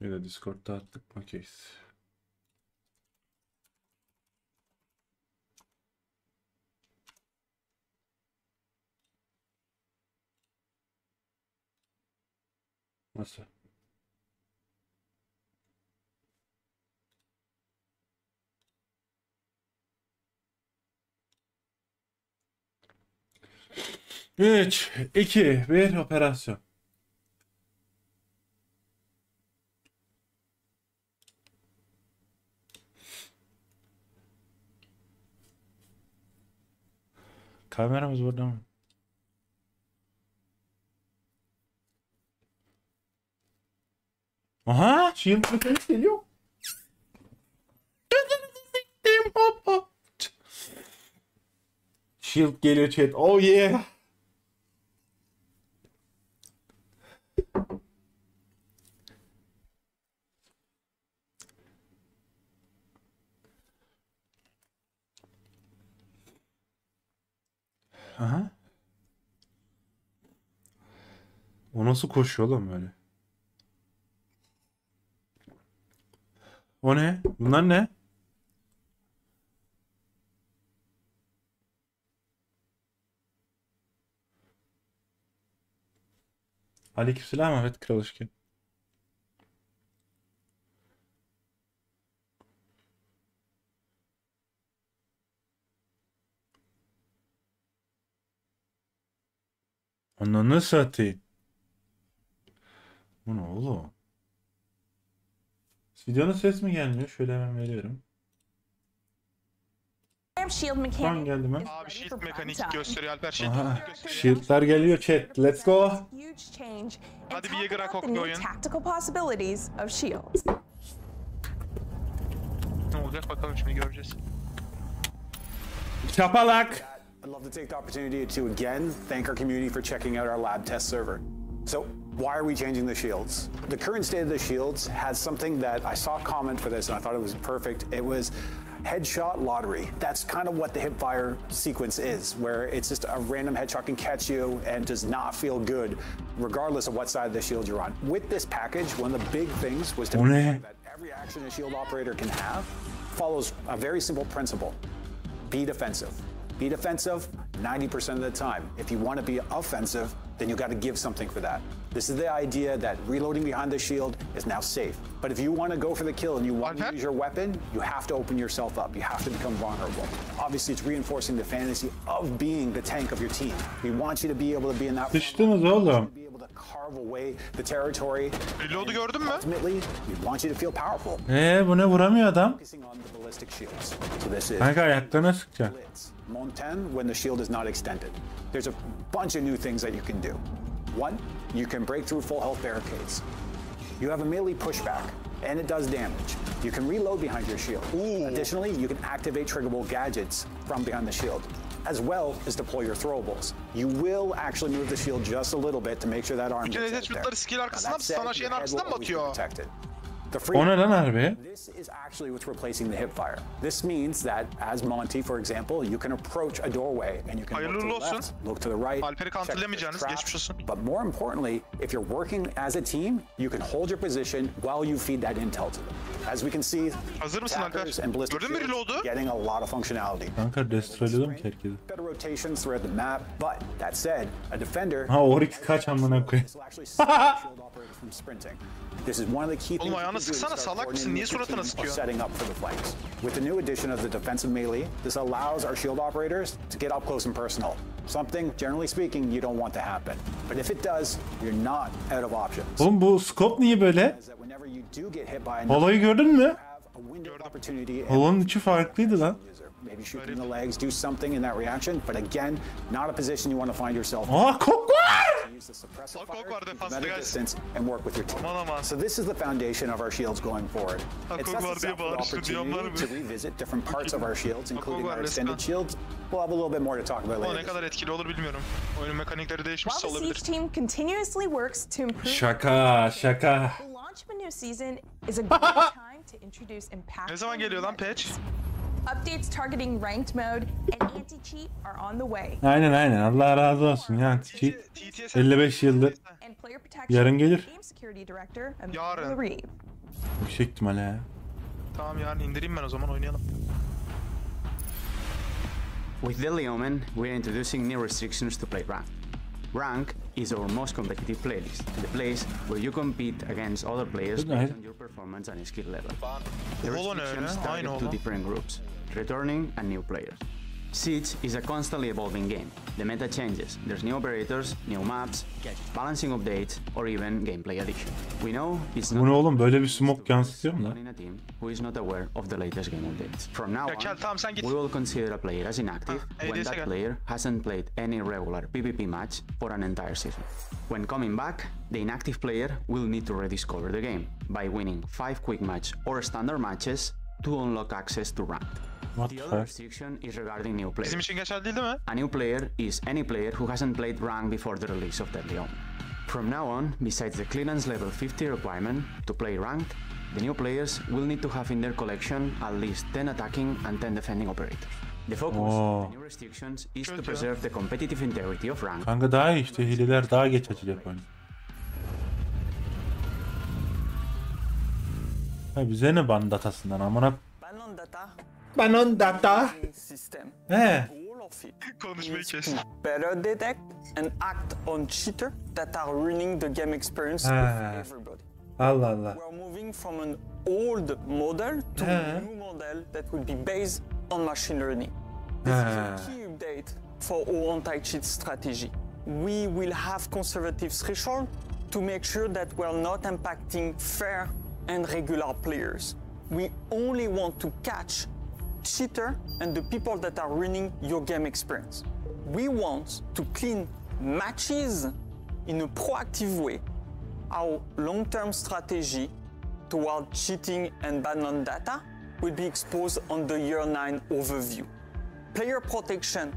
Ya da Discord'da attık mı case? Nasıl? Üç, iki, bir, operasyon. Kameramız burada mı? Aha! Shield mekanik geliyor. Shield geliyor chat. Oh yeah! Aha. O nasıl koşuyor oğlum böyle? O ne? Bunlar ne? Aleykümselam Ahmet Kralışki. Ananı satayım. Bu ne oğlum? Videonun ses mi gelmiyor? Şöyle hemen veriyorum. Şu an geldi mi? Abi shield mekanik gösteriyor Alper. Shield Aha, mekanik gösteriyor. shield'lar geliyor chat. Let's go. Hadi bir Yeager'a kokla oyun. Ne olacak bakalım şimdi göreceğiz. Çapalak. I'd love to take the opportunity to again thank our community for checking out our lab test server. So, why are we changing the shields? The current state of the shields has something that I saw a comment for this and I thought it was perfect. It was headshot lottery. That's kind of what the hipfire sequence is, where it's just a random headshot can catch you and does not feel good, regardless of what side of the shield you're on. With this package, one of the big things was to make sure that every action a shield operator can have follows a very simple principle. Be defensive. Be defensive 90% of the time. If you want to be offensive, then you got to give something for that. This is the idea that reloading behind the shield is now safe. But if you want to go for the kill and you want to use your weapon, you have to open yourself up. You have to become vulnerable. Obviously, it's reinforcing the fantasy of being the tank of your team. We want you to be able to be in that. Sıçtınız oğlum. Carve away the territory. Reload'u gördün mü? Ultimately, we want you to feel powerful. Bu ne vuramıyor adam? Focusing on the ballistic shields. So this is Kanka ayaklarına sıkacak. Monten when the shield is not extended. There's a bunch of new things that you can do. One, you can break through full health barricades. You have a melee pushback, and it does damage. You can reload behind your shield. Additionally, you can activate triggerable gadgets from behind the shield, as well as deploy your throwables. You will actually move the shield just a little bit to make sure that arm gets out there. Bütün skill arkasından sana şeyin arkasından mı atıyor? O ne lan harbi? This is actually what's replacing the hipfire. This means that as Monty, for example, you can approach a doorway and you can look to the left, look to the right. Alper'i counterlamayacağınız, geçmiş olsun. But more importantly, if you're working as a team, you can hold your position while you feed that intel to them. As we can see, hazır mısın Alper? Gördün mü reload'u? Getting a lot of functionality. Kanka destroyladım ki herkesi. Better rotations throughout the map, but that said, a defender. Ha Oryx kaç amına koyayım. This is one of the key things. Oğlum ayağını sıksana, salak mısın? Niye suratına sıkıyor? Setting up for the flanks. With the new addition of the defensive melee, this allows our shield operators to get up close and personal. Something, generally speaking, you don't want to happen. But if it does, you're not out of options. Oğlum bu scope niye böyle? Olayı gördün mü? Olanın içi farklıydı lan. Maybe shooting the legs, do something in that reaction, but again, not a position you want to find yourself in. Aa kok var! Kok var defansta guys. And work with your team. Aman aman. So this is the foundation of our shields going forward. It Kok var diye bağırıştı diyen var mı? To revisit different parts of our shields, including our extended shields. We'll have a little bit more to talk about later. Ne kadar etkili olur bilmiyorum. Oyunun mekanikleri değişmişse olabilir. While the Siege team continuously works to improve. Şaka. The launch of a new season is a good time to introduce impactful. Ne zaman geliyor lan patch? Updates targeting ranked mode and anti-cheat are on the way. Aynen Allah razı olsun ya anti-cheat 55 yıldır yarın gelir. Yarın. Yüksek ihtimalle ya. Tamam yarın indireyim ben o zaman oynayalım. With Deadly Omen, we're introducing new restrictions to play Rank. Rank is our most competitive playlist, the place where you compete against other players based on your performance and skill level. The restrictions target two different groups, returning and new players. Siege is a constantly evolving game. The meta changes. There's new operators, new maps, balancing updates, or even gameplay addition. We know it's not. Bu ne oğlum, böyle bir smoke yansıtıyor mu lan? In a team who is not aware of the latest game updates. From now on, tamam, sen git. we will consider a player as inactive when that player hasn't played any regular PvP match for an entire season. When coming back, the inactive player will need to rediscover the game by winning 5 quick match or standard matches to unlock access to Ranked. The other restriction is regarding new players. Bizim için geçerli değil mi? A new player is any player who hasn't played Ranked before the release of Deadly Omen. From now on, besides the clearance level 50 requirement to play Ranked, the new players will need to have in their collection at least 10 attacking and 10 defending operators. The focus of the new restrictions is to preserve the competitive integrity of Ranked. Kanka daha iyi işte, hileler daha geç açacak oyunu. Ha bize ne ban datasından amına. Banon data. He. Konuşmayı kes. Better detect and act on cheaters that are ruining the game experience of everybody. Allah Allah. We're moving from an old model to a new model that will be based on machine learning. This is a key update for our anti-cheat strategy. We will have conservative threshold to make sure that we're not impacting fair and regular players. We only want to catch cheater and the people that are ruining your game experience. We want to clean matches in a proactive way. Our long-term strategy toward cheating and ban data will be exposed on the year 9 overview. Player protection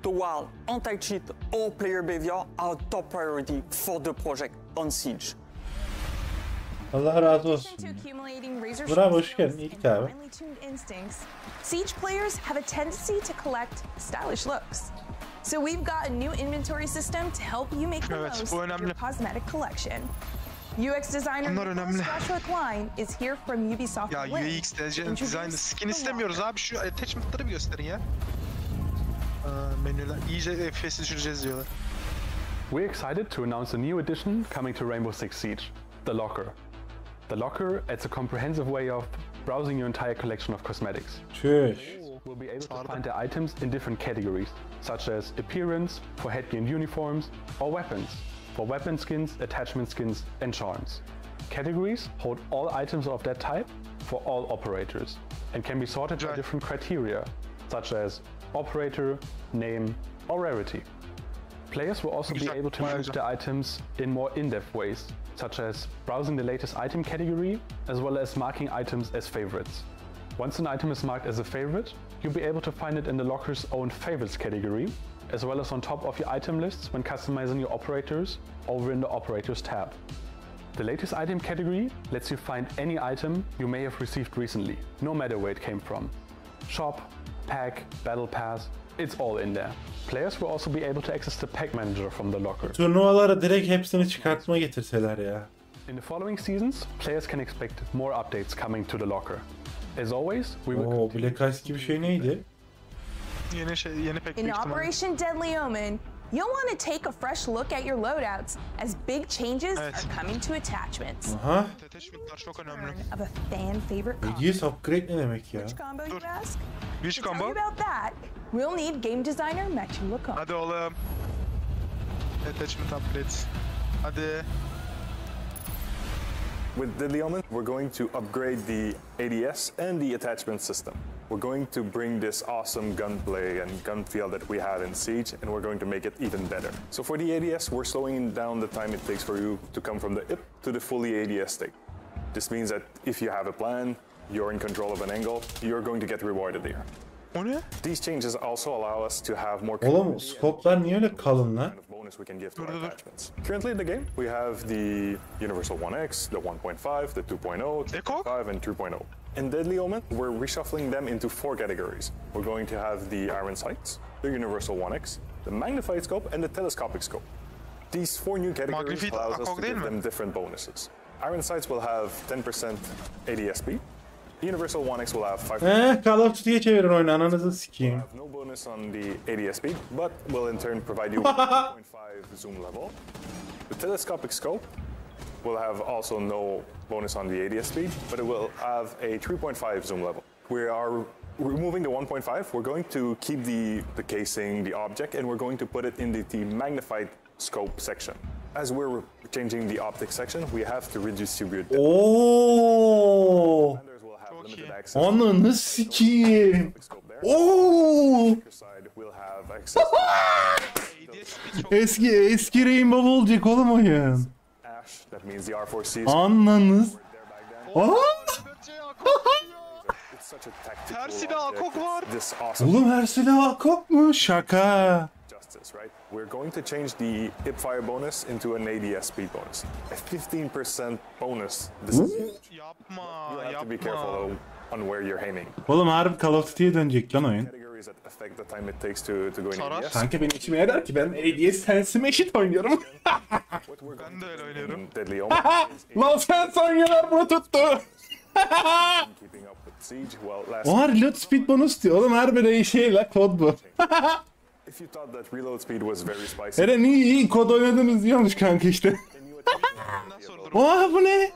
toward anti-cheat or player behavior are top priority for the project on Siege. Allah razı olsun. Bravo, hoş geldin. İlk abi. Siege players have a tendency to collect stylish looks. So we've got a new inventory system to help you make the most of your cosmetic collection. UX designer Joshua Klein is here from Ubisoft. Ya UX design skin istemiyoruz abi, şu attachment'ları bir gösterin ya. Menüler iyice FPS düşüreceğiz diyorlar. We're excited to announce a new addition coming to Rainbow Six Siege, the Locker. The Locker adds a comprehensive way of browsing your entire collection of cosmetics. Çüş. We'll be able to find the items in different categories, such as appearance, for headgear and uniforms, or weapons, for weapon skins, attachment skins, and charms. Categories hold all items of that type for all operators, and can be sorted by different criteria, such as operator, name, or rarity. Players will also be able to manage the items in more in-depth ways, such as browsing the latest item category, as well as marking items as favorites. Once an item is marked as a favorite, you'll be able to find it in the Locker's own favorites category, as well as on top of your item lists when customizing your operators over in the operators tab. The latest item category lets you find any item you may have received recently, no matter where it came from. Shop, pack, battle pass, it's all in there. Players will also be able to access the pack manager from the Locker. Turnuvalara direkt hepsini çıkartma getirseler ya. In the following seasons, players can expect more updates coming to the Locker. As always, we will Black Ice gibi şey neydi? Yeni pack. In Operation Deadly Omen, you'll want to take a fresh look at your loadouts as big changes are coming to attachments. Aha. Attachment'lar çok önemli. Of a fan favorite combo. Hediyes upgrade ne demek ya? Which combo you ask? Which To tell combo? you about that, we'll need game designer Matthew Lacombe. Hadi oğlum. Attachment upgrades. Hadi. With Deadly Omen, we're going to upgrade the ADS and the attachment system. We're going to bring this awesome gunplay and gun feel that we have in Siege, and we're going to make it even better. So for the ADS, we're slowing down the time it takes for you to come from the IP to the fully ADS state. This means that if you have a plan, you're in control of an angle, you're going to get rewarded here. O ne? These changes also allow us to have more Oğlum scope'lar niye öyle kalın lan? bonus we can give to our attachments. Currently in the game, we have the Universal 1X, the 1.5, the 2.0, 3.5, and 3.0. In Deadly Omen, we're reshuffling them into 4 categories. We're going to have the Iron Sights, the Universal 1X, the Magnified Scope, and the Telescopic Scope. These 4 new categories allows us to give them different bonuses. Iron sights will have 10% ADS speed. Universal 1X will have 5%. Call of Duty'ye çevirin oyunu, ananızı sikeyim. No bonus on the ADS speed, but will in turn provide you with 2.5 zoom level. The telescopic scope will have also no bonus on the ADS speed, but it will have a 3.5 zoom level. We are removing the 1.5. We're going to keep the casing, the object, and we're going to put it in the magnified scope section. As we're changing the optics section, we have to redistribute them. Oo! Ananı sikeyim. Oo! Eski Rainbow olacak oğlum oyun. Ananız. Her silah akok var. Oğlum her silah akok mu? Şaka. We're going to change the hipfire bonus into an ADS speed bonus. A 15% bonus. This is huge. Yapma, You have to be yapma. careful on where you're aiming. Oğlum harbi Call of Duty'ye dönecek lan oyun. Categories that affect the time it takes to go in Sarar. ADS. Kanka benim içime eder ki ben ADS sensime eşit oynuyorum. Ben de öyle oynuyorum. Deadly Omen Lan sen sanyalar bunu tuttu. keeping up with Siege. Well, last Oha reload speed bonus diyor. Oğlum harbi şey la kod bu. if you thought that reload speed was very spicy, Eren iyi kod oynadınız diyormuş kanka işte. Oha bu ne?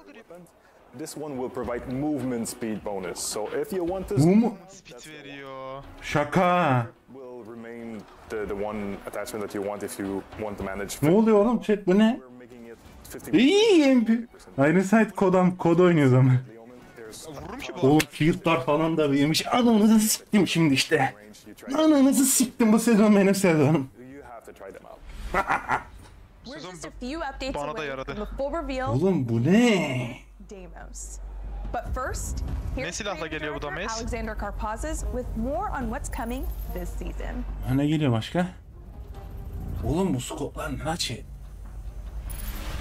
this one will provide movement speed bonus. So if you want this, Bu mu? Speed veriyor. Şaka. will remain the one attachment that you want if you want to manage. Ne oluyor oğlum chat bu ne? We're making it 50%. İyi MP. Aynı site kod oynuyor zaman. Deadly Omen, there's Vururum ki bu. Oğlum fieldlar falan da büyümüş. Ananızı siktim şimdi işte. Ananızı siktim, bu sezon benim sezonum. you have to try them out. We're just a few updates Bana da away yaradı. from the full reveal Oğlum bu ne? demos. But first, here's silahla creative geliyor bu da director Mes? Alexander Karpazes with more on what's coming this season. Ha, ne geliyor başka? Oğlum bu skoplar ne chat?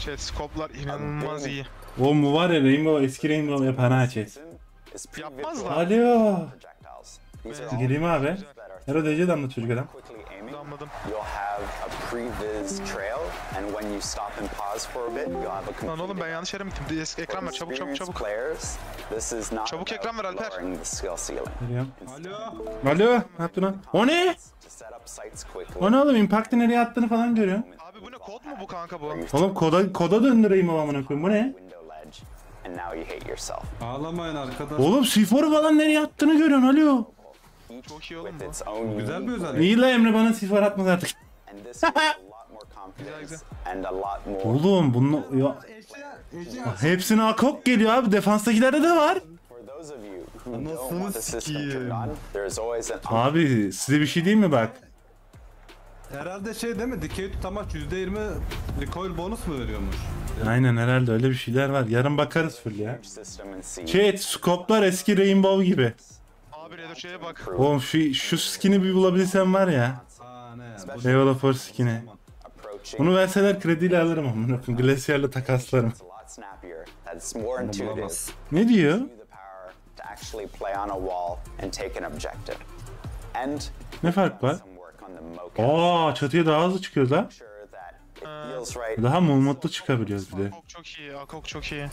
Chat scope'lar inanılmaz iyi. Oğlum bu var ya Rainbow, eski Rainbow yapan ha chat. Yapmazlar. Alo. Geleyim abi. Hero DC damla çocuk adam. Anladım. You'll have a pre-viz trail, and when you stop and pause for a bit, you'll have a Lan complete oğlum ben yanlış yere mi gittim? Ekran ver çabuk çabuk çabuk. players. This is not Çabuk about ekran ver Alper. lowering the skill ceiling. Geliyorum. Alo. Ne yaptın lan? O ne? To set up sites O quickly, ne oğlum? Impact'ı nereye attığını falan görüyorum. Abi bu ne kod mu bu kanka bu? Oğlum koda döndüreyim amına koyayım. Bu ne? window ledge, and now you hate yourself. Ağlamayın arkadaş. Oğlum C4'u falan nereye attığını görüyorsun. Alo. Çok iyi oğlum With bu. its own Güzel bir unique, özellik. İyi la Emre, bana C4 atmaz artık. and this gives a lot more confidence and a lot more. Oğlum bunun ya hepsine akok geliyor abi. Defanstaki de var. For those of you who don't want the system turned on, there is always an Abi size bir şey diyeyim mi bak? Herhalde şey değil mi? Dikey tutamaç %20 recoil bonus mu veriyormuş? Aynen herhalde öyle bir şeyler var. Yarın bakarız full ya. system in Siege. Chat, skoplar eski Rainbow gibi. Abi Redor şeye bak. Oğlum şu skin'i bir bulabilsem var ya. Aa ne? Developer skin'i. Approaching, Bunu verseler krediyle alırım amına koyayım. Glacial'la takaslarım. it's a lot snappier. That's more intuitive. bulamaz. Ne diyor? You the power to actually play on a wall and take an objective. And Ne fark var? some work on the mocap. Çatıya daha hızlı çıkıyoruz ha. Sure that it feels right. Daha mumutlu çıkabiliyoruz bir de. Akok çok iyi, Akok çok iyi.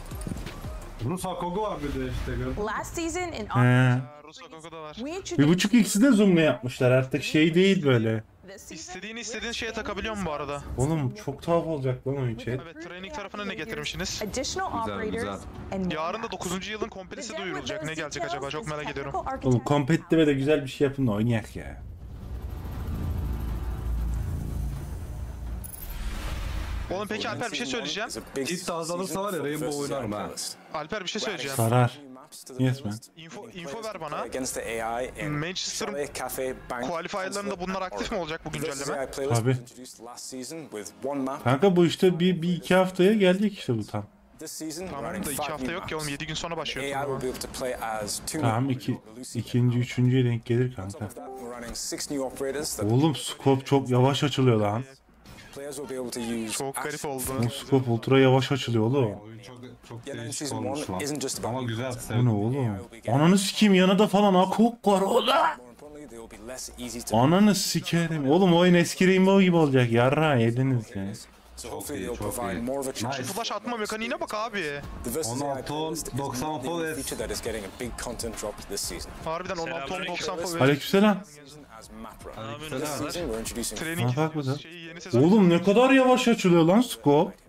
Bunun sakogu var bir de işte gördün. Last season in He. Rus Akok'u da var. we introduced 1.5x'i de zoom'la yapmışlar artık şey değil böyle. this season. İstediğin şeye takabiliyor mu bu arada? Oğlum çok tuhaf olacak lan oyun chat. Evet, training tarafına ne getirmişsiniz? Additional Güzel, güzel. operators and more Yarın da maps. 9. yılın komplesi duyurulacak. Ne gelecek acaba? Çok merak ediyorum. Oğlum kompetitive de güzel bir şey yapın da oynayak ya. Oğlum peki Alper bir şey söyleyeceğim. İlk tarzda alırsa var ya Rainbow oynarım ha. Alper bir şey söyleyeceğim. Sarar. Yes man. Info ver bana. Against the AI in Manchester'ın Chalet, Cafe, Bank, qualifier'larında bunlar aktif mi olacak bu güncelleme? Tabii. Kanka bu işte bir iki haftaya gelecek işte bu tam. Tamam da 2 hafta yok ki oğlum, 7 gün sonra başlıyor. AI will be able to play as two Tamam ikinci üçüncüye denk gelir kanka. We're running 6 new operators that Oğlum scope çok yavaş açılıyor lan. players will be able to use. Çok garip oldu. Bu scope ultra yavaş açılıyor oğlum. Oyun çok değişik olmuş lan. Ama güzel Bu ne sevdim. oğlum? Ananı sikeyim, yanında falan akok var oğlum. More importantly, they will be less easy to Ananı sikerim. Oğlum oyun eski Rainbow gibi olacak. Yarra yediniz ya. So hopefully they'll provide more of a Şu flash atma mekaniğine bak abi. 16-10-90 FOV. feature that is getting a big content drop this season. Harbiden 16-10-90 FOV. Aleykümselam. This season we're introducing Training Bak bu da. yeni sezon. Oğlum ne kadar yavaş açılıyor lan scope.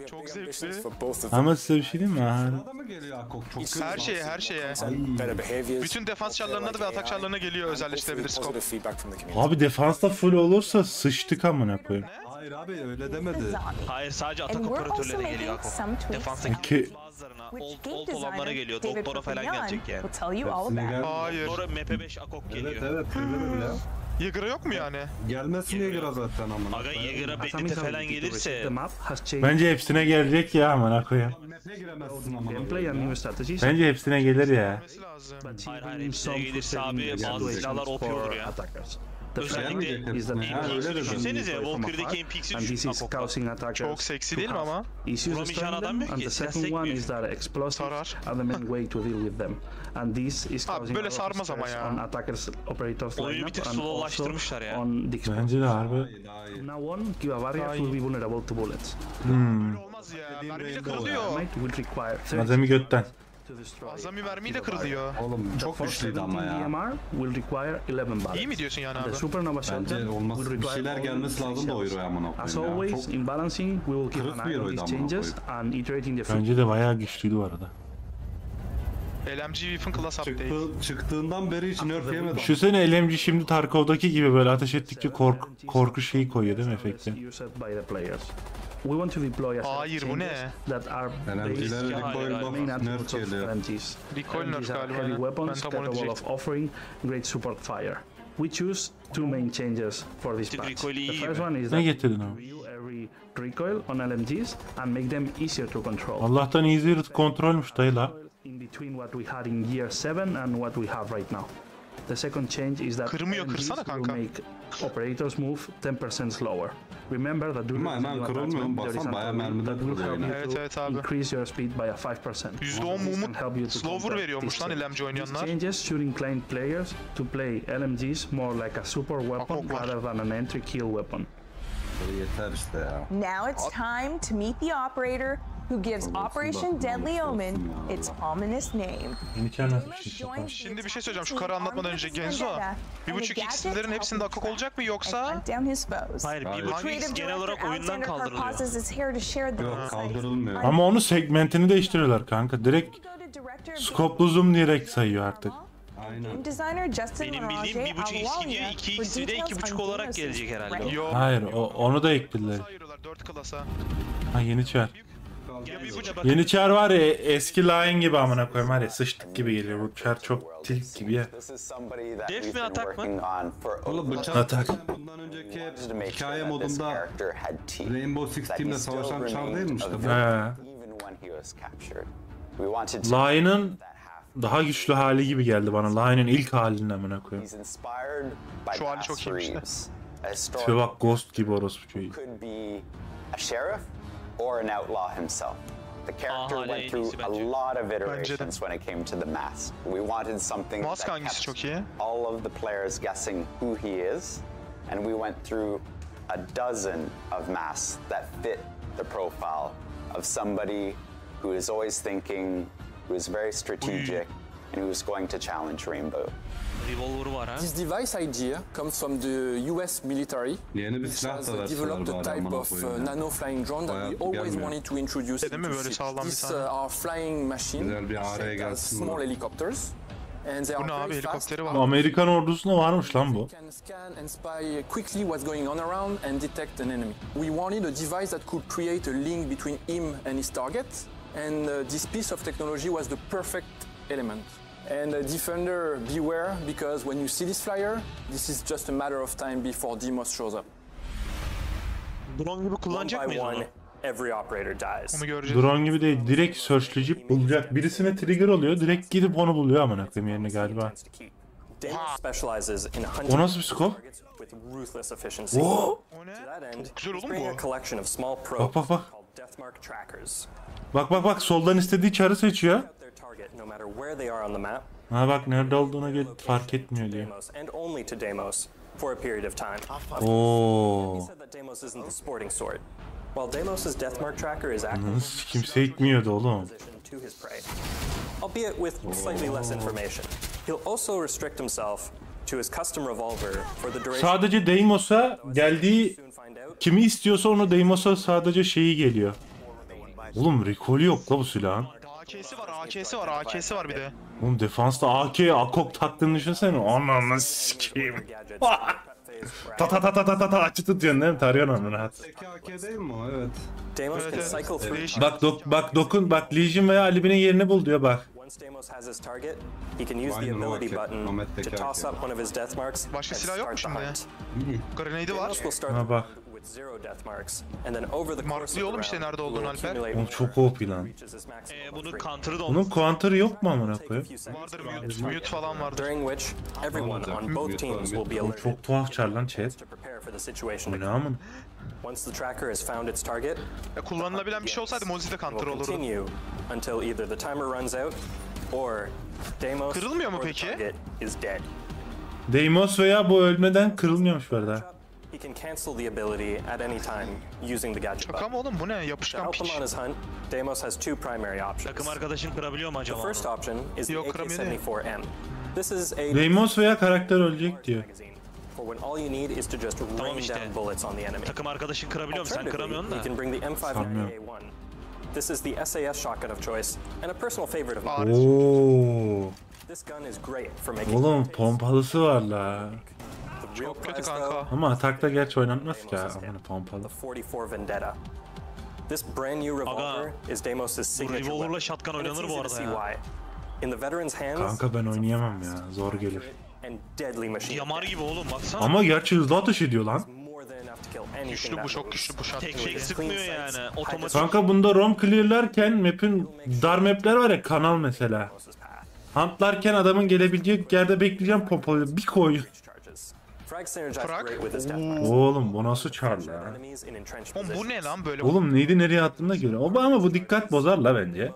Çok zevkli. for both of Ama size bir şey diyeyim mi? Arada mı geliyor Akok? Çok kötü. Her şeye. better behaviors. Bütün defans çarlarına da ve atak çarlarına geliyor özelleştirebilir scope. Positive feedback from the community. Abi defansta full olursa sıçtık amına koyayım. Hayır abi öyle demedi. Hayır sadece And atak we're also operatörlerine making geliyor Akko. some tweaks Defanstaki Ki bazılarına which old game olanlara designer geliyor. David Doktora falan Papillon gelecek yani. will tell you all Hepsine about. gel. Hayır. Sonra MP5 Akok Evet geliyor. evet öyle bile. Yıgıra yok mu yani? Gelmesin diye girer zaten amına. Aga Yeager'a Beddit'e falan gelirse bence hepsine gelecek ya amına koyayım. Map'e giremezsin amına. Bence hepsine gelir ya. Gelmesi lazım. hayır hepsine gelirse abi bazı silahlar OP olur ya. Özellikle düşünsenize Valkyrie'deki NPX'i düşün Akok'la. Çok seksi değil mi ama? Vuramayacağın adam yok ki. Silah sekmiyor. Sarar. Abi böyle sarmaz ama ya. Oyunu bir tık slowlaştırmışlar ya. Bence de harbi. Böyle olmaz ya. Mermiyle kırılıyor. Azami götten. Azami mermiyle kırılıyor. Oğlum çok güçlüydü ama ya. İyi mi diyorsun yani abi? Bence olmaz. Bir şeyler gelmesi lazım da o Euro'ya amına koyayım ya. Çok kırık bir Euro'ydu amına koyayım. Bence de bayağı güçlüydü bu arada. LMG Weapon Class Update. Çıktığından beri hiç nerf yemedim. Düşünsene LMG şimdi Tarkov'daki gibi böyle ateş ettikçe korku şeyi koyuyor değil mi efekti? Hayır bu ne? LMG'lere recoil buff nerf geliyor. Recoil nerf galiba. Ben tam onu diyecektim. We choose two main changes for this patch. The first one is Ne that getirdin abi? review every recoil on LMGs and make them easier to control. Allah'tan easy kontrolmüş dayı la. In between what we had in Year 7 and what we have right now. The second change is that Kırmıyor, LMGs kırsana will kanka. make operators move 10% slower. Remember that during Ama hemen kırılmıyor. Baksana bayağı mermide kırılıyor yine. Evet abi. increase your speed by a 5%. %10 movement slower veriyormuş lan LMG oynayanlar. Changes should incline players to play LMGs more like a super weapon rather than an entry kill weapon. Yeter işte ya. Now it's time to meet the operator who gives Operation Deadly Omen its ominous name. Şimdi bir şey söyleyeceğim şu karı anlatmadan önce Genzo. 1.5x'lerin hepsinde akok olacak mı yoksa? Hayır 1.5x genel olarak oyundan kaldırılıyor. Yok kaldırılmıyor. Ama onu segmentini değiştiriyorlar kanka. Direkt scope'lu zoom diyerek sayıyor artık. Aynen. Benim bildiğim 1.5x gidiyor 2x bir de 2.5 olarak gelecek herhalde. Yok. Hayır onu da eklediler. Ayırıyorlar 4 klasa. Ha yeni çağır. Ya 1.5 Yeni çağır var ya eski line gibi amına koyayım var ya sıçtık gibi geliyor. Bu çağır çok tilt gibi ya. Def mi atak mı? Oğlum bıçak Atak. bundan önceki hikaye modunda Rainbow Six Team'le savaşan çar değil mi işte bu? Line'ın daha güçlü hali gibi geldi bana. Line'ın ilk halinden amına koyayım. Şu hali çok iyiymiş de. Tipe bak Ghost gibi orospu çocuğu. Or an outlaw himself. The character went through a lot of iterations when it came to the mask. We wanted something that kept all of the players guessing who he is, and we went through a dozen of masks that fit the profile of somebody who is always thinking, who is very strategic, and who is going to challenge Rainbow. This device idea comes from the US military, which has developed a type of nano flying drone that we always wanted to introduce into SIEG. These are flying machines shaped as small helicopters. And they are very fast. Amerikan ordusunda varmış lan bu. Can scan and spy quickly what's going on around and detect an enemy. We wanted a device that could create a link between him and his target, and this piece of technology was the perfect element. And Defender, beware, because when you see this flyer, this is just a matter of time before Demos shows up. Drone gibi kullanacak mıyız onu? Every operator dies. Onu göreceğiz. Drone gibi değil, direkt searchleyip bulacak. Birisine trigger oluyor, direkt gidip onu buluyor amına koyayım yerine galiba. O nasıl bir scope? Oo! Çok güzel oğlum bu. Bak bak bak. Bak bak bak soldan istediği çarı seçiyor. Ha bak nerede olduğuna fark etmiyor diyor. For a period of time. Oo. He said that Deimos isn't the sporting sort. While Deimos's deathmark tracker is active, kimse gitmiyordu oğlum. to his prey, albeit with slightly less information. He'll also restrict himself to his custom revolver for the duration. Sadece Deimos'a geldiği kimi istiyorsa onu Deimos'a sadece şeyi geliyor. Oğlum rekolü yok la bu silahın. AK'si var bir de. Oğlum defansta AKOK taktığını düşünsene. Ananı sikeyim. Ta ta ta ta ta ta ta açı tutuyorsun değil mi? Tarıyorsun onu rahat. AK değil mi o? Evet. Bak Legion veya Alibin'in yerini bul diyor bak. He can use the ability button to toss up one of his death marks. Başka silah yok mu şimdi? Grenade'i var. Ha bak. Marklıyor oğlum işte nerede olduğunu Alper. Oğlum çok OP lan. Bunun counter'ı da Bunun counter'ı yok mu amına koyayım? Vardır mute falan vardır. Oğlum çok tuhaf çar lan chat. Bu ne amına? Once the tracker has found its target, kullanılabilen bir şey olsaydı Mozi'de counter olurdu. Until either the timer runs out or Deimos kırılmıyor mu peki? Is dead. Deimos veya bu ölmeden kırılmıyormuş bu arada. He can cancel the ability at any time using the gadget. Şaka mı oğlum bu ne? Yapışkan piç. Deimos has two primary options. Takım arkadaşın kırabiliyor mu acaba? The first option is the AK-74M. This is a Deimos veya karakter ölecek diyor. For when all you need is to just rain down bullets on the enemy. Takım arkadaşın kırabiliyor mu? Sen kıramıyorsun da. You can bring the M5A1. This is the SAS shotgun of choice and a personal favorite of mine. Oo. This gun is great for making. Oğlum pompalısı var la. Çok kötü kanka. Ama atakta gerçi oynanmaz ki ya. Aman pompalı. 44 Vendetta. This brand new revolver is Deimos's signature. Revolver'la shotgun oynanır bu arada ya. In the veteran's hands. Kanka ben oynayamam ya. Zor gelir. Yamar gibi oğlum baksana. Ama gerçi hızlı ateş ediyor lan. Güçlü bu, çok güçlü bu şart. Tek sıkmıyor yani. Otomatik. Kanka bunda ROM clear'larken map'in dar map'ler var ya, kanal mesela. Huntlarken adamın gelebileceği yerde bekleyeceğim, pompalı bir koy. Oğlum bu nasıl çar lan? Oğlum bu ne lan böyle? Oğlum neydi nereye attığına göre. Ama bu dikkat bozar la bence.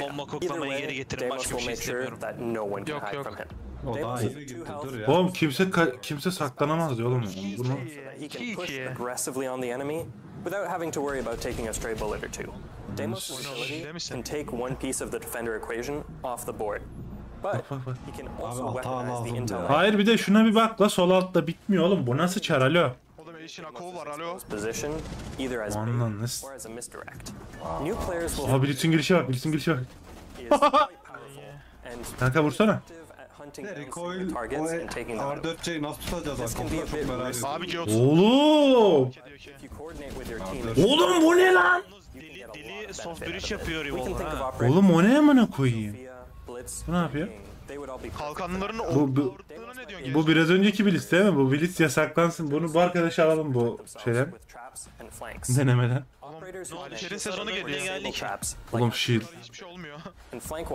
Bomba koklamayı geri getirin, başka bir şey istemiyorum. Yok. O daha iyi. Dur ya. Oğlum kimse saklanamaz diyor oğlum. Bunu without having to worry about taking a stray bullet or two. Deimos can take one piece of the defender equation off the board. But he can also weaponize the intel. Hayır bir de şuna bir bak la, sol altta bitmiyor oğlum. Bu nasıl çar alo? Position either as bait or as a misdirect. New players will Aha Blitz'in girişe bak, Blitz'in girişe bak. Kanka vursana. Recoil R4C'yi nasıl tutacağız? Aklımda çok merak ediyorum. Abi Oğlum! Oğlum bu ne lan? Deli soft bridge yapıyor Revolver. Oğlum o ne amına koyayım? Bu ne yapıyor? Kalkanların bu biraz önceki Blitz değil mi? Bu Blitz yasaklansın. Bunu bu arkadaşa alalım bu şeyden. Denemeden. İçerin sezonu geliyor. Oğlum shield. Hiçbir şey olmuyor.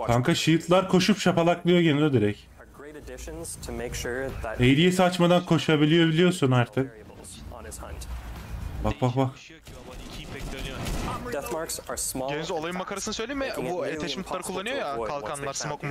Kanka shield'lar koşup şapalaklıyor geliyor direkt. ADS açmadan koşabiliyor biliyorsun artık. Bak. Genzo olayın makarasını söyleyeyim mi? Bu attachment'ları kullanıyor ya, kalkanlar, smoke.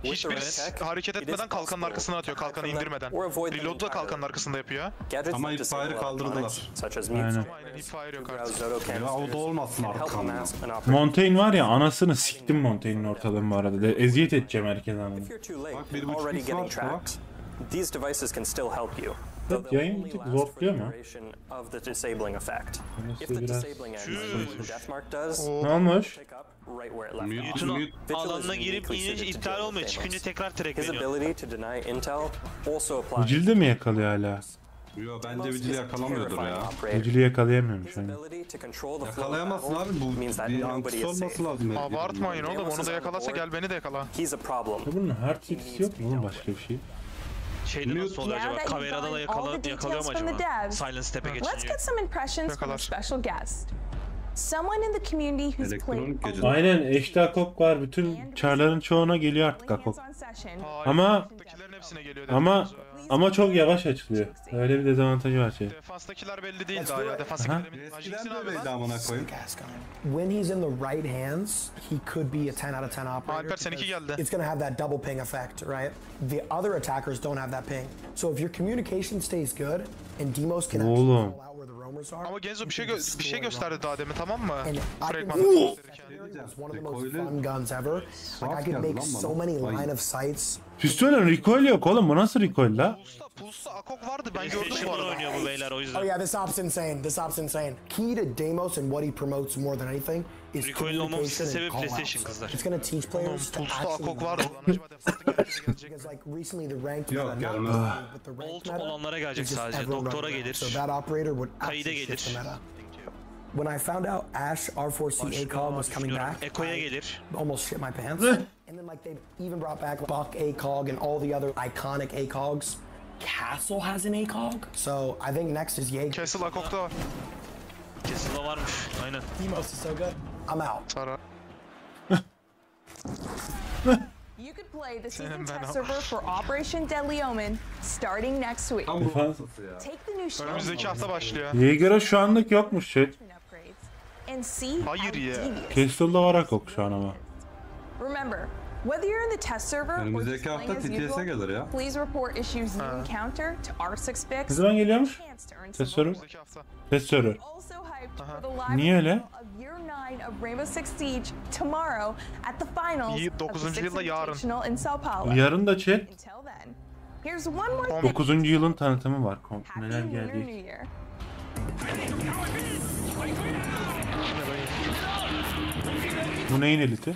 Hiçbirisi hareket etmeden kalkanın arkasına atıyor, kalkanı indirmeden. Reload'u da kalkanın arkasında yapıyor. Ama hipfire'ı kaldırdılar. Aynen. Hipfire yok artık. Ya o da olmasın arkamda. Montaigne var ya, anasını siktim Montaigne'in ortalığını bu arada. Eziyet edeceğim herkese anladım. Bak 1.5x var. These devices can still help you. Evet, yayın bir tık zorluyor mu? Ne olmuş? Alanına girip inince iptal olmuyor. Çıkınca tekrar trackleniyor. Vigil'de mi yakalıyor hala? Yo bence Vigil'i yakalamıyordur ya. Vigil'i yakalayamıyormuş yani. Yakalayamazsın abi, bu bir antisi olması lazım. Abartmayın oğlum, onu da yakalasa gel beni de yakala. Bunun hard fix yok mu başka bir şey? Şeyde nasıl oluyor acaba? Kamerada da yakalıyor mu acaba? Silence Step'e geçince. Let's get some impressions from a special guest. Someone in the community who's played. Aynen, eşte Akok var. Bütün çarların çoğuna geliyor artık Akok. Ama Ama çok yavaş açılıyor. Öyle bir dezavantajı var şey. Defanstakiler belli değil daha ya. Defanstakiler Eskiden de öyleydi amına koyayım. When he's in the right hands, he could be a 10 out of 10 operator. Alper seninki geldi. It's going to have that double ping effect, right? The other attackers don't have that ping. So if your communication stays good and Demos can actually call out where the roamers are. Ama Genzo bir şey gösterdi daha demin, tamam mı? Fragmanda It's one of the most fun guns ever. Like I could make so many line of sights. Pistolün recoil yok oğlum, bu nasıl recoil la? Puls'ta Akok vardı, ben gördüm bu arada. Oynuyor bu beyler o yüzden. Oh yeah, this op's insane. This op's insane. Key to Demos and what he promotes more than anything is communication and call-outs. It's going to teach players to actually. Because like recently the ranked meta, but the ranked meta olanlara gelecek is just sadece. everyone Doktora running. gelir. So that operator would Kayıda actually shift the gelir. meta. When I found out Ash R4C ACOG was coming back, Eko'ya gelir. I almost shit my pants. And then like they even brought back Buck ACOG and all the other iconic ACOGs. Castle has an ACOG, so I think next is Jaeger. Castle Akok'ta var. Castle'da varmış, aynen. Demos is so good. I'm out. Sara. You could play the season test server for Operation Deadly Omen starting next week. Take the new shield Önümüzdeki hafta başlıyor. Jaeger'a şu anlık yokmuş şey. and see how Hayır ya. devious. Castle'da var Akok şu an ama. Remember, whether you're in the test server or just Önümüzdeki playing hafta as TTS'e usual, gelir ya. please report issues you encounter to R6 Fix. Ne zaman geliyormuş? Test server. Önümüzdeki hafta. Test server. Also hyped for the live Niye öyle? of Year 9 of Rainbow Six Siege tomorrow at the finals of the 9. Six yılda yarın. Invitational in Sao Paulo. Yarın da chat. Until then, here's one more thing. 9. yılın tanıtımı var. Neler Happy Lunar gelecek? New Year. Bu neyin eliti?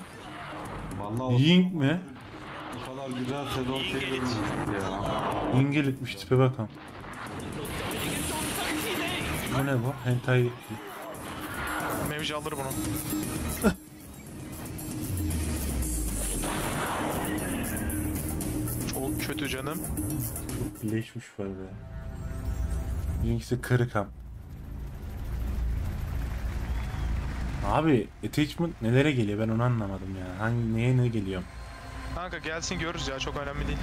Vallahi Ying mi? o kadar güzel sezon şey görmemiştik ya. Ying elitmiş, tipe bakalım. Bu ne bu? Hentai. Mevci alır bunu. Çok kötü canım. Çok birleşmiş böyle. Ying'si kırıkam. Abi attachment nelere geliyor ben onu anlamadım ya. Hangi neye ne geliyor? Kanka gelsin görürüz ya, çok önemli değil.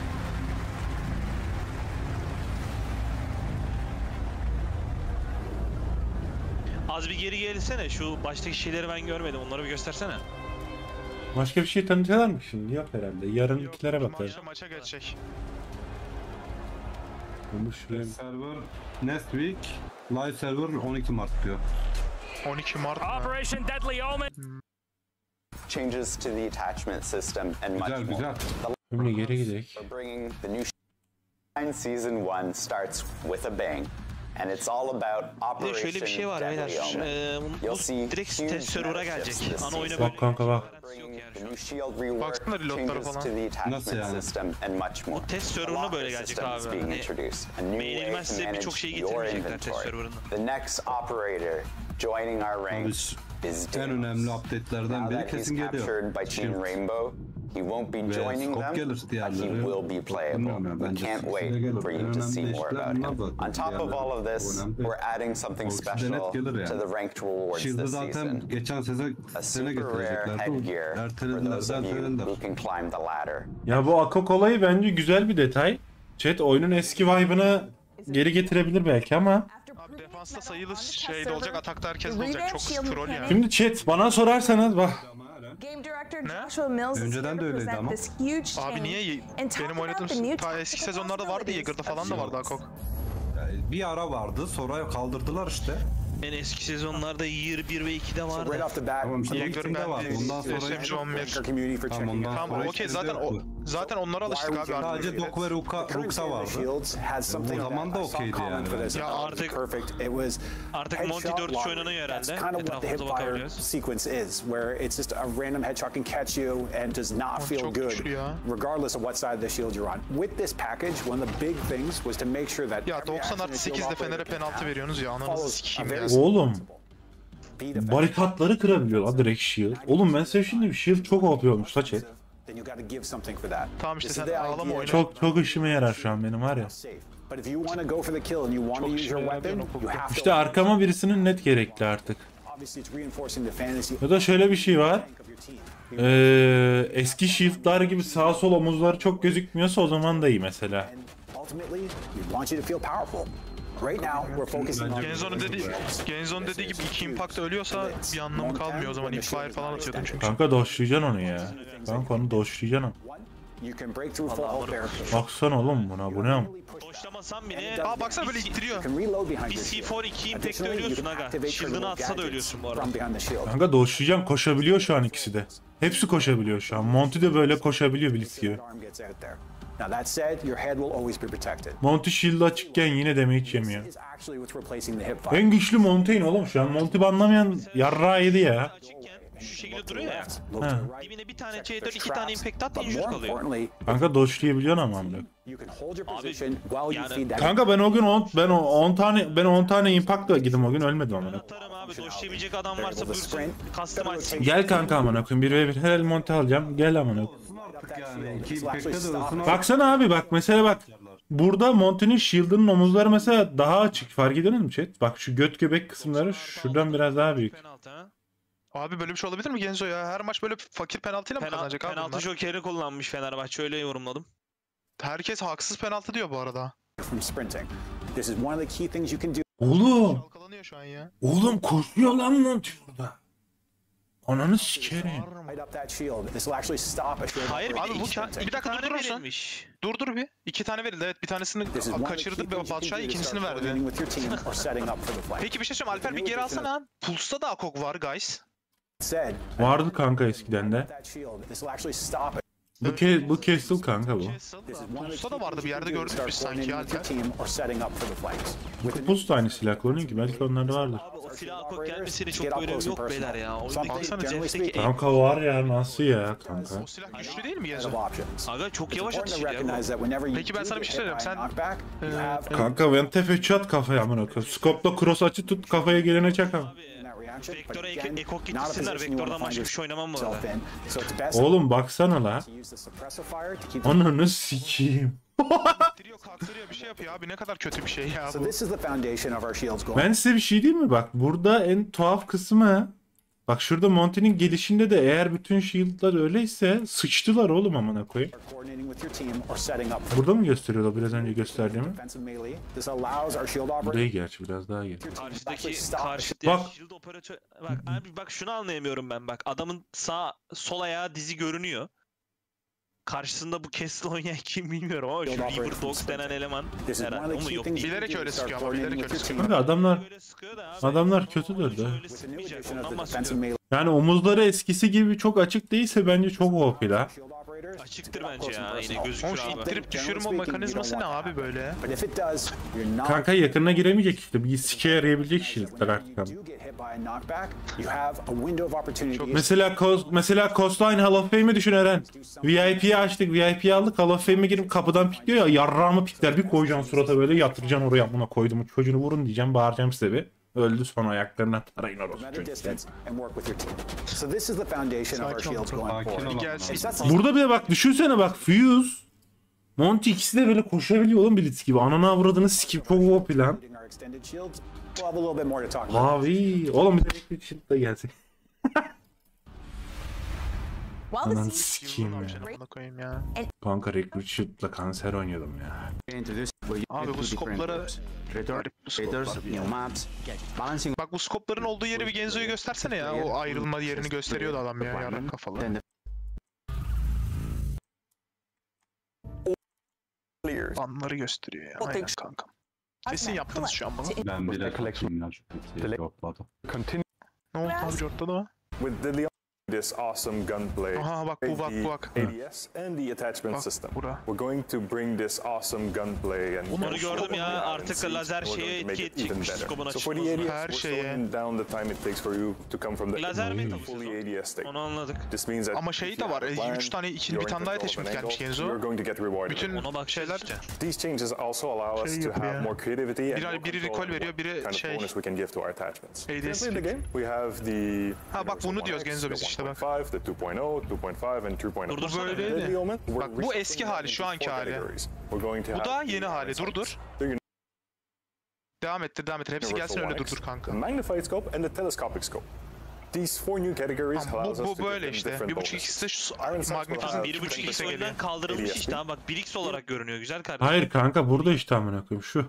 Az bir geri gelsene, şu baştaki şeyleri ben görmedim, onları bir göstersene. Başka bir şey tanıtıyorlar mı şimdi? Yok herhalde. Yarınkilere bakalım. Maça geçecek. Bunu şuraya... Server next week, live server 12 Mart diyor. 12 Mart mı? Operation Deadly Omen. Changes to the attachment system and much Güzel more. güzel. Şimdi geri gidelim. We're bringing the new season 1 starts with a bang. And it's all about Bir de şöyle bir şey var beyler. Bu direkt test server'a gelecek. Ana oyuna Bak kanka bak. Baksana reloadlara falan. Nasıl yani? Bu test server'ına böyle gelecek abi. Hani beğenilmezse birçok şey getirmeyecekler test server'ına. The next operator joining our ranks is En önemli update'lerden biri kesin geliyor. He won't be joining them, but he will be playable. We can't wait for you to see more about him. On top of all of this, we're adding something special to the ranked rewards this season. A super rare headgear for those of you who can climb the ladder. Ya bu Akok olayı bence güzel bir detay. Chat oyunun eski vibe'ını geri getirebilir belki ama. Abi defansta sayılı şeyde olacak, atakta herkes olacak. Çok troll yani. Şimdi chat bana sorarsanız bak. Game director Joshua Mills is here to present this huge change. Abi niye? Benim oynadığım ta eski sezonlarda vardı, Jaeger'da falan da vardı Akok. Bir ara vardı, sonra kaldırdılar işte. En eski sezonlarda Year 1 ve 2'de vardı. Right off the bat, Jaeger'ın Bundan sonra SMG 11. community for checking out. Tamam okey, zaten onlara alıştık abi. Sadece Dok ve Rux'a vardı. O zaman da okeydi yani. Ya artık Monty 4 oynanıyor herhalde. Etrafımıza bakabiliyoruz. Sequence is where it's just a random headshot can catch you and does not feel good regardless of what side of the shield you're on. With this package, one of the big things was to make sure that ya 90+8'de Fener'e penaltı veriyorsunuz ya, ananızı sikeyim ya. Oğlum. Barikatları kırabiliyor direkt shield. Oğlum ben size şimdi shield çok OP olmuş la chat. Tamam işte sen ağlama oyna. Çok işime yarar şu an benim var ya. İşte arkama birisinin net gerekli artık. Ya da şöyle bir şey var. Eski shield'lar gibi sağ sol omuzları çok gözükmüyorsa o zaman da iyi mesela. ultimately, we want you to feel powerful. Right now, we're focusing on Genzo'nun dediği gibi 2 impact ölüyorsa bir anlamı kalmıyor o zaman. Fire falan atıyordum çünkü. Kanka doşlayacaksın onu ya. Kanka onu doşlayacaksın. Baksana oğlum buna, bu ne? Doşlamasam bile... Aa baksana böyle ittiriyor. Bir C4 2 impact'te ölüyorsun aga. Shield'ını atsa da ölüyorsun bu arada. Kanka doşlayacaksın, koşabiliyor şu an ikisi de. Hepsi koşabiliyor şu an. Monty de böyle koşabiliyor Blitz gibi. Monty shield açıkken yine damage yemiyor. En güçlü Monty'in oğlum şu an. Monty banlamayan yarrağı yedi ya. Şu şekilde duruyor ya. Dibine bir tane C4 2 tane impact at injure kalıyor. Kanka doşlayabiliyorsun ama amına. Abi yani... Kanka ben o gün 10 tane impact'la gidim o gün, ölmedim amına. Atarım abi, doşlayabilecek adam varsa buyursun. Custom açsın. Gel kanka amına koyayım, 1v1 her el Monty alacağım. Gel amına. Baksana abi bak mesela bak. Burada Monty'nin shield'ının omuzları mesela daha açık. Fark ediyor musun chat? Bak şu göt göbek kısımları şuradan biraz daha büyük. Abi böyle bir şey olabilir mi Genzo ya? Her maç böyle fakir penaltıyla mı kazanacak abi? Penaltı joker'i kullanmış Fenerbahçe, öyle yorumladım. Herkes haksız penaltı diyor bu arada. Oğlum. Oğlum koşuyor lan Monty burada. Ananı sikerim. Hayır abi bu bir dakika durursan. Dur bir. 2 tane verildi, evet, bir tanesini kaçırdı Batşay, ikincisini verdi. Peki bir şey söyleyeyim, Alper bir geri alsana. Pulse'da da Akok var guys. Vardı kanka eskiden de. Bu Castle kanka bu. Pulse'da da vardı bir yerde, gördük biz sanki ya. Pulse da aynı silah kullanıyor ki, belki onlarda vardır. Abi o silah Akok gelmesiyle çok böyle yok beyler ya. Oyundaki Jets'teki kanka var ya, nasıl ya kanka? O silah güçlü değil mi Genzo? Aga çok yavaş atışıyor ya. Peki ben sana bir şey söyleyeyim, sen... Kanka ben tefeççi at kafaya amına koyayım. Scope'la cross açı tut, kafaya gelene çakam. Vektör'e ekok gitsinler, Vektör'dan başka bir şey oynamam mı arada? Oğlum baksana la. Ananı sikeyim. Kaktırıyor bir şey yapıyor abi, ne kadar kötü bir şey ya bu. Ben size bir şey diyeyim mi? Bak burada en tuhaf kısmı, bak şurada Monty'nin gelişinde de eğer bütün shield'lar öyleyse sıçtılar oğlum amına koyayım. Burada mı gösteriyorlar biraz önce gösterdiğimi? Bu değil gerçi, biraz daha iyi. Karşıdaki bak. shield operatör... Bak abi bak şunu anlayamıyorum ben bak. Adamın sol ayağı dizi görünüyor. Karşısında bu Castle oynayan kim bilmiyorum ama şu Reaper Dogs denen eleman herhalde o mu yok değil. Bilerek öyle sıkıyor ama bilerek öyle sıkıyor. Kanka adamlar kötüdür de. Yani omuzları eskisi gibi çok açık değilse bence çok OP la. Açıktır bence ya, yine gözükür abi. İttirip düşürme mekanizması ne abi böyle? Kanka yakınına giremeyecek işte, bir sike yarayabilecek shield'lar artık. Mesela Coastline Hall of Fame'i düşün Eren. VIP'yi açtık, VIP'yi aldık, Hall of Fame'e girip kapıdan pikliyor ya, yarrağımı pikler, bir koyacaksın surata böyle, yatıracaksın oraya, buna koydum çocuğunu vurun diyeceğim, bağıracağım size bir. Öldü sonra ayaklarına tarayın orası. Burada bile bak düşünsene bak, Fuse Monty ikisi de böyle koşabiliyor oğlum Blitz gibi. Ananı avradını sikip çok OP lan. Abi oğlum bir de Recruit Shield da gelsek. Ananı sikeyim ya. Kanka Recruit Shield'la kanser oynuyordum ya. Abi bu skoplara... Bak bu skopların olduğu yeri bir Genzo'yu göstersene ya. O ayrılma yerini gösteriyordu adam ya, yarrak kafalı. Anları gösteriyor ya, aynen kankam. Kesin yaptınız şu an bunu. Ben bile collection. Ne oldu abi, ortada mı? This awesome gunplay, aha, bak. ADS and the attachment system. We're going to bring this awesome gunplay and onu gördüm ya, artık lazer şeye etki edecekmiş skobun açılmasına. Her şeye. Down the time it takes for you to come from the lazer mi fully ADS state. Onu anladık. This means that ama şey de var, 3 tane ikili bir tane daha attachment gelmiş Genzo. Bütün ona bak şeyler. These changes also allow us to have more creativity and biri recall veriyor, biri şey. Bonus we can give to our attachments. ADS. We have the ha bak bunu diyoruz Genzo biz işte bak. 2.5, the 2.0, 2.5 and 3.0. Bu böyleydi. Bak bu eski hali, şu anki hali. Bu da yeni hali. Dur. Devam ettir. Hepsi gelsin öyle durdur kanka. The magnified scope and the telescopic scope. Bu böyle işte. 1.5x'de şu magnetizm 1.5x oyundan kaldırılmış işte ama bak 1x olarak görünüyor güzel kardeşim. Hayır kanka burada işte amına koyayım şu.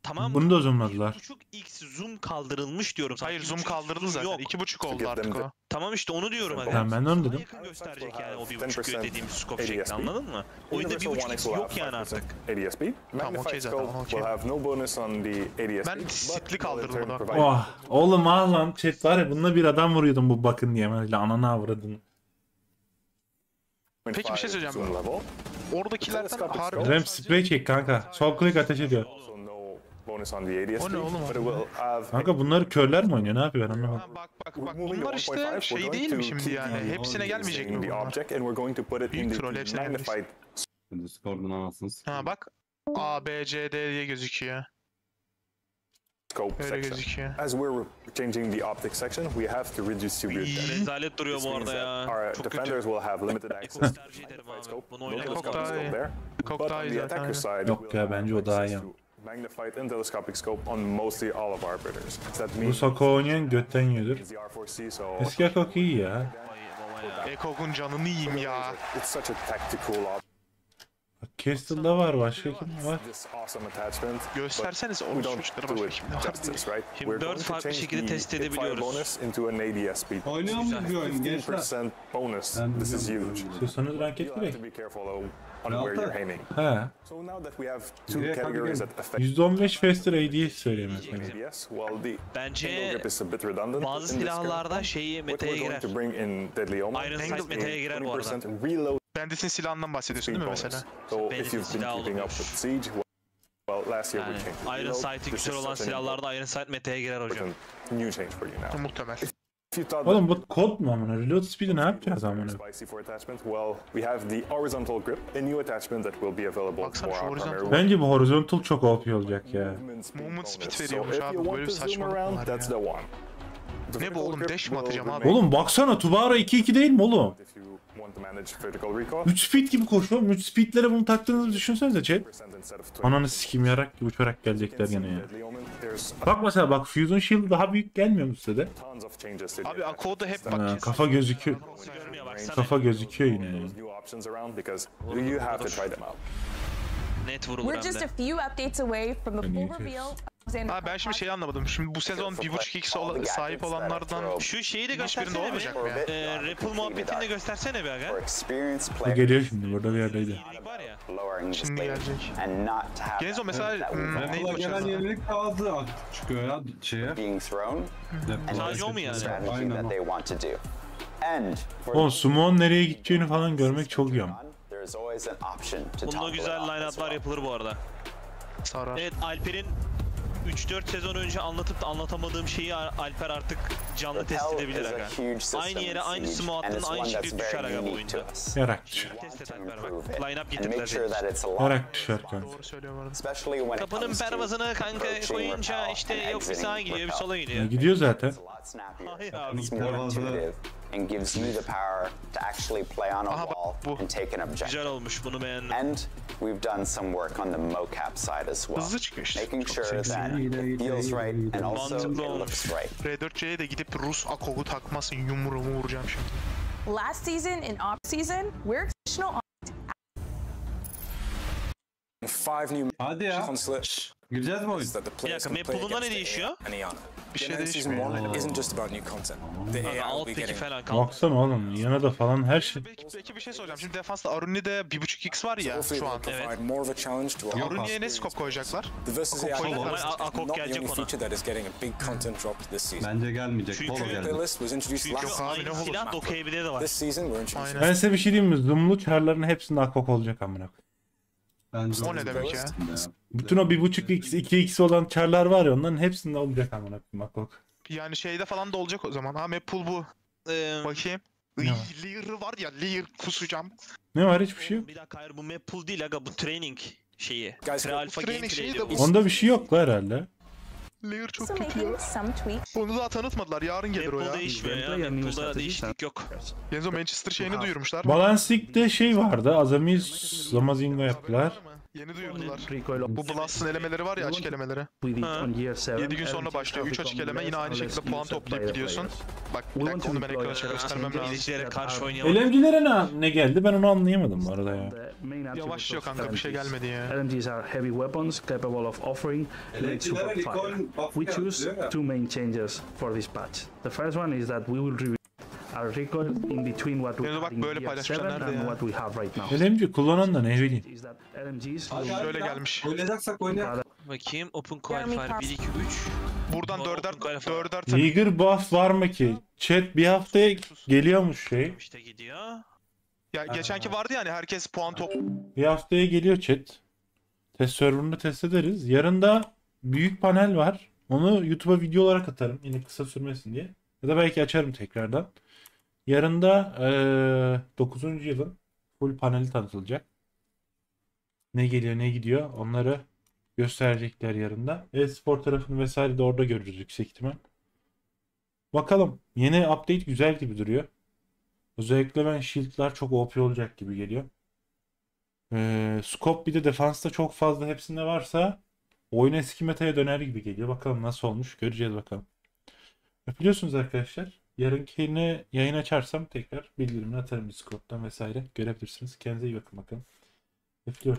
Tamam. Bunu da zoomladılar. 1.5x zoom kaldırılmış diyorum. Hayır zoom kaldırıldı zaten. 2.5 oldu artık o. Tamam işte onu diyorum hadi. Tamam ben de onu dedim. Yakın gösterecek yani o 1.5 dediğimiz scope şekli anladın mı? Oyunda 1.5x yok yani artık. Tamam okey zaten okey. Ben sitli kaldırdım bunu. Oh, oğlum ah lan chat var ya bununla bir adam vuruyordum bu bakın diye böyle ananı avradını. Peki bir şey söyleyeceğim. Oradakilerden harbi... Rem spray çek kanka. Sol click ateş ediyor. O ne oğlum? Kanka bunları körler mi oynuyor? Ne yapıyor ben anlamadım. Bak bunlar işte şey değil mi şimdi yani? Hepsine gelmeyecek mi bunlar? Büyük troll hepsine gelmeyecek. Discord'un anasınız. Ha bak. A, B, C, D diye gözüküyor. Öyle gözüküyor. As we're changing the optic section, we have to redistribute them. Rezalet duruyor bu arada ya. Our Çok defenders kötü. will have limited access to Tercih ederim the abi. scope. Bunu oynamak Çok daha iyi. Çok daha iyi zaten. Yok ya bence o daha iyi. Magnified and telescopic scope on mostly all of our bidders. Bu Sako oynayan götten yiyordur. Eski Akok iyi ya. Ekok'un canını yiyeyim ya. It's such a tactical Castle'da var başka kim var? Gösterseniz onu çocuklara başka kim var? Şimdi 4 farklı şekilde test edebiliyoruz. Oynuyor muyuz bir oyun gençler? İstiyorsanız rank ettirek. He. %15 faster ADS söyleyeyim mesela. Bence bazı silahlarda şeyi meta'ya girer. Iron Sight meta'ya girer bu arada. Bendis'in silahından bahsediyorsun değil mi mesela? Bendis'in silahı olmuş. Yani Iron Sight'i güzel olan silahlarda Iron Sight meta'ya girer hocam. Muhtemel. Oğlum bu kod mu amına? Reload speed'i ne yapacağız amına? Bence bu horizontal çok OP olacak ya. Movement speed veriyormuş abi. Böyle bir saçmalık var ya. Ne bu oğlum? Dash mi atacağım abi? Oğlum baksana Tubara 2-2 değil mi oğlum? 3 speed gibi koşuyor. 3 speedlere bunu taktığınızı düşünsenize chat. Ananı sikeyim yarak gibi uçarak gelecekler gene ya. Bak mesela bak Fusion Shield daha büyük gelmiyor mu size de? Abi Ako'da hep bak. Kafa gözüküyor. Kafa gözüküyor yine ya. Net vurulur We're just a few updates away from the full reveal. Ha ben şimdi şeyi anlamadım. Şimdi bu sezon 1.5x sahip olanlardan şu şeyi de hiçbirinde göstersene olmayacak bir. mı ya? Ripple muhabbetini de göstersene bir aga. Bu geliyor şimdi burada bir yerdeydi. Var ya. Şimdi gelecek. Genzo mesela neydi o gelen şarkı? yenilik daha hızlı çıkıyor ya şeye. Sadece o mu yani? Aynen. Oğlum Summon nereye gideceğini falan görmek çok iyi ama. Bunda güzel line-up'lar yapılır bu arada. Sarar. Evet Alper'in 3-4 sezon önce anlatıp da anlatamadığım şeyi Alper artık canlı test edebilir aga. Aynı yere aynı smoke attın aynı şekilde düşer aga bu oyunda. Yarak düşer. Test et Alper bak. Line-up getirdiler seni. Yarak düşer kanka. Doğru söylüyor bu arada. Kapının pervazını kanka koyunca işte yok bir sağa gidiyor bir sola gidiyor. Gidiyor zaten. Hayır abi. And gives you the power to actually play on a wall and take an objective. Güzel olmuş bunu beğendim. And we've done some work on the mocap side as well. Hızlı çıkıyor işte. Making sure that it feels right and also it looks right. R4C'ye de gidip Rus Akog'u takmasın yumruğumu vuracağım şimdi. Last season and off season, we're exceptional on Hadi ya. Gireceğiz mi oyun? Bir dakika map pool'unda ne değişiyor? Bir şey değişmiyor. Alttaki falan kaldı. Baksana oğlum yana da falan her şey. Peki bir şey soracağım. Şimdi defansta Aruni'de 1.5x var ya şu an. Evet. Aruni'ye ne scope koyacaklar? Akok gelecek ona. Bence gelmeyecek. Polo gelecek. Çünkü aynı silah dokeyabilir de var. Ben size bir şey diyeyim mi? Zoom'lu çarların hepsinde Akok olacak amına. Bence O ne demek ya? Bütün o 1.5x 2x olan çarlar var ya onların hepsinde olacak amına Akok. Yani şeyde falan da olacak o zaman. Ha map pool bu. Bakayım. Lear var ya Lear kusacağım. Ne var hiçbir şey yok. Bir dakika hayır bu map pool değil aga bu training şeyi. Pre-alpha gameplay diyor. Onda bir şey yok la herhalde. Lear çok kötü ya. Onu daha tanıtmadılar. Yarın gelir o ya. Map pool değişmiyor ya. Map pool'da değişiklik yok. Genzo Manchester şeyini duyurmuşlar. Balance'likte şey vardı. Azami Zamazingo yaptılar. Yeni duyurdular. Bu Blast'ın elemeleri var ya, açık elemeleri. 7 gün sonra başlıyor. 3 açık eleme, yine aynı şekilde puan toplayıp gidiyorsun. Bak bir dakika, onu ben ekrana göstermem lazım. Karşı LMG'lere ne geldi ben onu anlayamadım bu arada ya. Yavaşlıyor kanka, bir şey gelmedi ya. LMGs are heavy weapons capable of offering great support fire. We choose two main changes for this patch. The first one is that we will review our recoil in between what we have in Year 7 and what we have right now. LMG kullanan da ne bileyim. Şöyle gelmiş. Oynayacaksak oynayalım. Bakayım, Open Qualifier 1, 2, 3. Buradan 4'er Trigger buff var mı ki? Chat bir haftaya geliyormuş şey. İşte gidiyor. Ya geçenki vardı yani, herkes puan top. Bir haftaya geliyor chat. Test server'ını test ederiz. Yarın da büyük panel var. Onu YouTube'a video olarak atarım. Yine kısa sürmesin diye. Ya da belki açarım tekrardan. Yarın da 9. yılın full paneli tanıtılacak. Ne geliyor ne gidiyor onları gösterecekler yarın da. E-spor tarafını vesaire de orada görürüz yüksek ihtimal. Bakalım. Yeni update güzel gibi duruyor. Özellikle ben shield'lar çok OP olacak gibi geliyor. Scope bir de defansta çok fazla hepsinde varsa oyun eski metaya döner gibi geliyor. Bakalım nasıl olmuş, göreceğiz bakalım. Biliyorsunuz arkadaşlar, yarınkine yayın açarsam tekrar bildirimini atarım Discord'dan vesaire. Görebilirsiniz. Kendinize iyi bakın bakalım. Öpüyoruz.